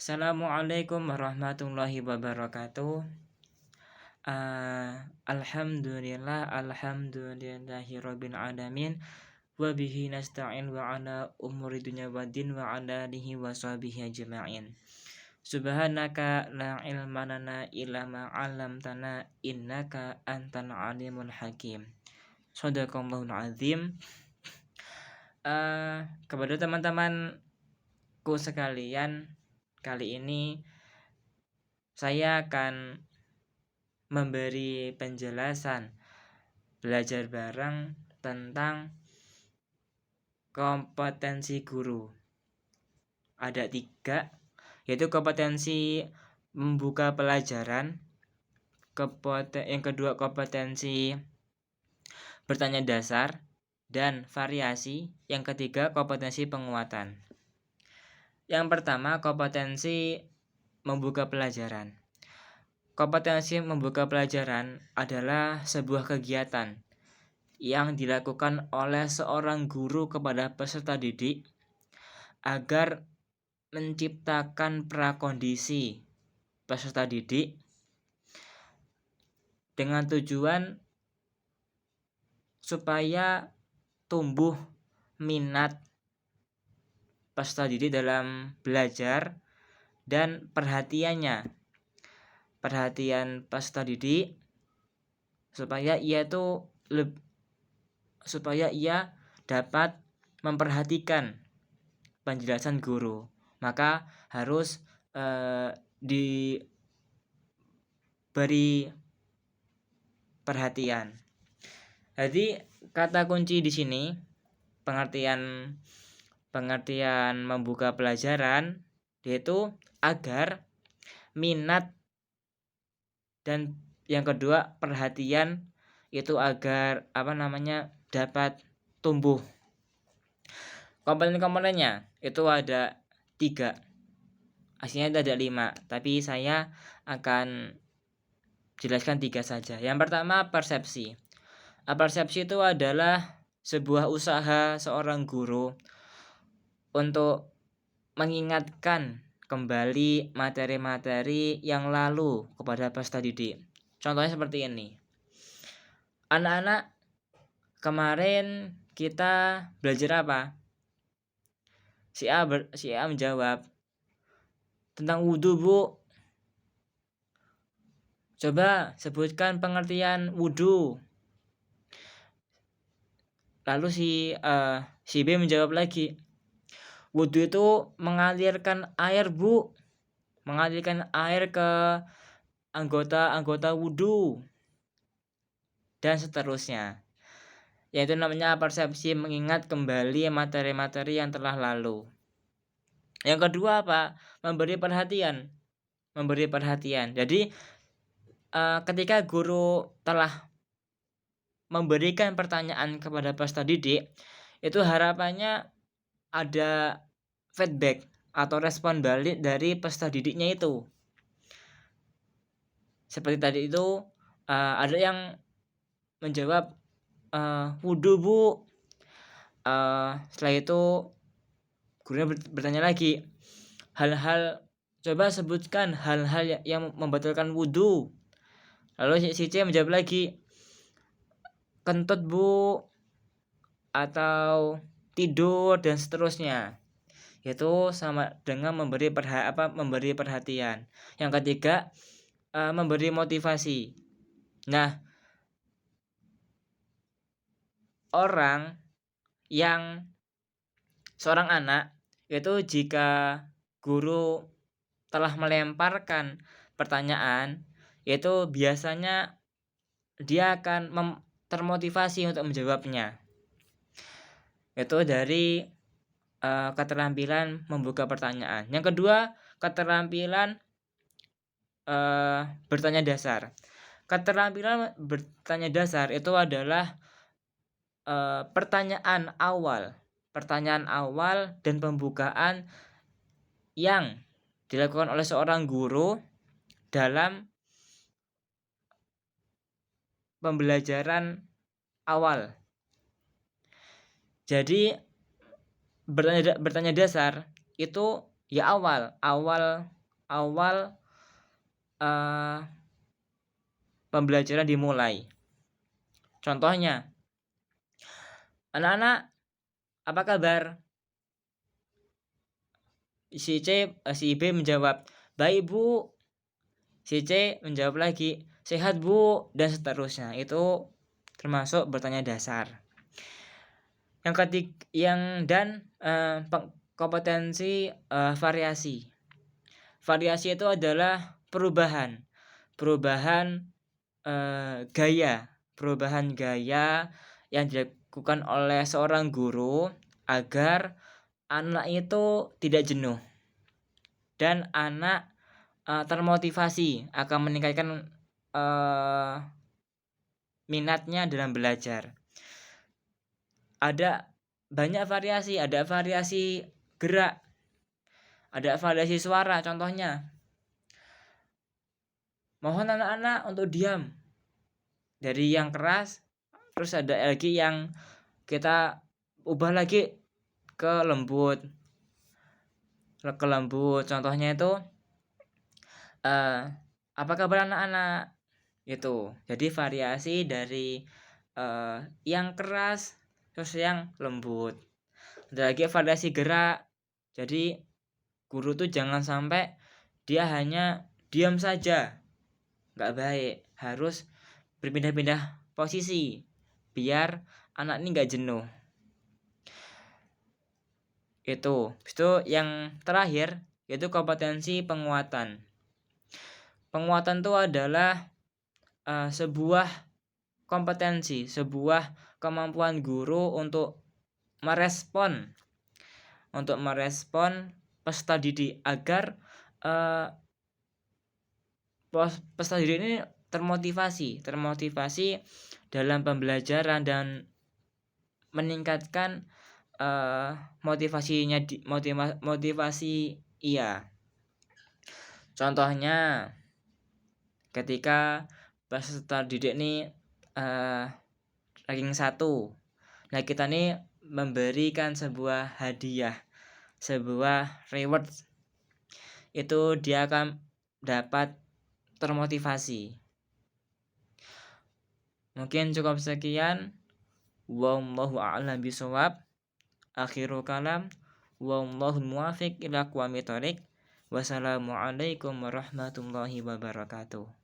Assalamualaikum warahmatullahi wabarakatuh. Alhamdulillahi alamin wa bihi nasta'in wa ala umuri dunya waddin wa ala alihi wa sahbihi ajma'in. Subhanaka la ilma lana illa ma 'allamtana innaka antal alimul hakim. Shadaqallahul azim. Kepada teman-temanku sekalian, kali ini saya akan memberi penjelasan belajar bareng tentang kompetensi guru. Ada 3, yaitu kompetensi membuka pelajaran, yang kedua kompetensi bertanya dasar dan variasi, yang ketiga kompetensi penguatan. Yang pertama, kompetensi membuka pelajaran. Kompetensi membuka pelajaran adalah sebuah kegiatan yang dilakukan oleh seorang guru kepada peserta didik agar menciptakan prakondisi peserta didik dengan tujuan supaya tumbuh minat peserta didik dalam belajar dan perhatian peserta didik supaya ia dapat memperhatikan penjelasan guru. Maka harus diberi perhatian. Jadi kata kunci di sini pengertian membuka pelajaran yaitu agar minat, dan yang kedua perhatian itu agar dapat tumbuh. Komponen-komponennya itu ada 3. Aslinya ada 5, tapi saya akan jelaskan 3 saja. Yang pertama, persepsi. Persepsi itu adalah sebuah usaha seorang guru untuk mengingatkan kembali materi-materi yang lalu kepada peserta didik. Contohnya seperti ini. Anak-anak, kemarin kita belajar apa? Si A menjawab, tentang wudhu, Bu. Coba sebutkan pengertian wudhu. Lalu si B menjawab lagi, wudhu itu mengalirkan air, Bu. Mengalirkan air ke anggota wudhu. Dan seterusnya. Yaitu namanya persepsi, mengingat kembali materi-materi yang telah lalu. Yang kedua apa? Memberi perhatian. Jadi ketika guru telah memberikan pertanyaan kepada peserta didik, itu harapannya ada feedback atau respon balik dari peserta didiknya itu. Seperti tadi itu ada yang menjawab wudhu, Bu. Setelah itu gurunya bertanya lagi, coba sebutkan hal-hal yang membatalkan wudhu. Lalu si C menjawab lagi, kentut, Bu, atau tidur, dan seterusnya. Yaitu sama dengan memberi perhatian. Yang ketiga, memberi motivasi. Nah, seorang anak itu jika guru telah melemparkan pertanyaan, yaitu biasanya dia akan termotivasi untuk menjawabnya. Itu dari keterampilan membuka pertanyaan. Yang kedua, keterampilan bertanya dasar. Keterampilan bertanya dasar itu adalah pertanyaan awal dan pembukaan yang dilakukan oleh seorang guru dalam pembelajaran awal. Jadi bertanya dasar itu ya awal pembelajaran dimulai. Contohnya, anak-anak, apa kabar? Si B menjawab, baik bu. Si C menjawab lagi, sehat bu, dan seterusnya. Itu termasuk bertanya dasar. Yang kompetensi variasi. Variasi itu adalah perubahan gaya yang dilakukan oleh seorang guru agar anak itu tidak jenuh dan anak termotivasi akan meningkatkan minatnya dalam belajar. Ada banyak variasi, ada variasi gerak, ada variasi suara. Contohnya, mohon anak-anak untuk diam, dari yang keras. Terus ada lagi yang kita ubah lagi ke lembut. Contohnya itu apa kabar anak-anak, itu. Jadi variasi dari yang keras terus yang lembut. Ada lagi variasi gerak. Jadi guru tuh jangan sampai dia hanya diam saja, nggak baik. Harus berpindah-pindah posisi biar anak ini nggak jenuh. Itu yang terakhir, yaitu kompetensi penguatan. Penguatan itu adalah sebuah kompetensi, sebuah kemampuan guru untuk merespon peserta didik agar peserta didik ini termotivasi dalam pembelajaran dan meningkatkan motivasi ia. Contohnya, ketika peserta didik ini ranking 1, nah kita nih memberikan sebuah hadiah, sebuah reward, itu dia akan dapat termotivasi. Mungkin cukup sekian. Wallahu a'lam bishawab. Akhirul kalam, wallahu muwaffiq ila aqwamit thoriq. Wassalamualaikum warahmatullahi wabarakatuh.